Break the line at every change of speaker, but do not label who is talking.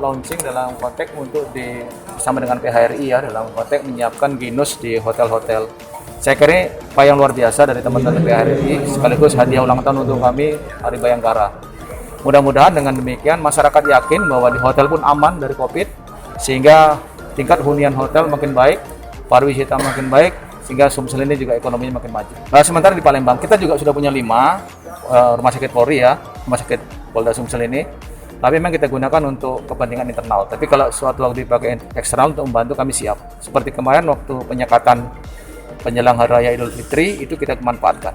launching dalam konteks untuk bersama dengan PHRI ya, dalam konteks menyiapkan Ginus di hotel-hotel. Saya kira upaya yang luar biasa dari teman-teman PHRI, sekaligus hadiah ulang tahun untuk kami Hari Bayangkara. Mudah-mudahan dengan demikian masyarakat yakin bahwa di hotel pun aman dari COVID, sehingga tingkat hunian hotel makin baik, pariwisata makin baik, sehingga Sumsel ini juga ekonominya makin maju. Sementara di Palembang kita juga sudah punya 5 rumah sakit Polri ya, rumah sakit Polda Sumsel ini. Tapi memang kita gunakan untuk kepentingan internal. Tapi kalau suatu waktu dipakai eksternal untuk membantu, kami siap. Seperti kemarin waktu penyekatan penjelang Hari Raya Idul Fitri itu kita manfaatkan.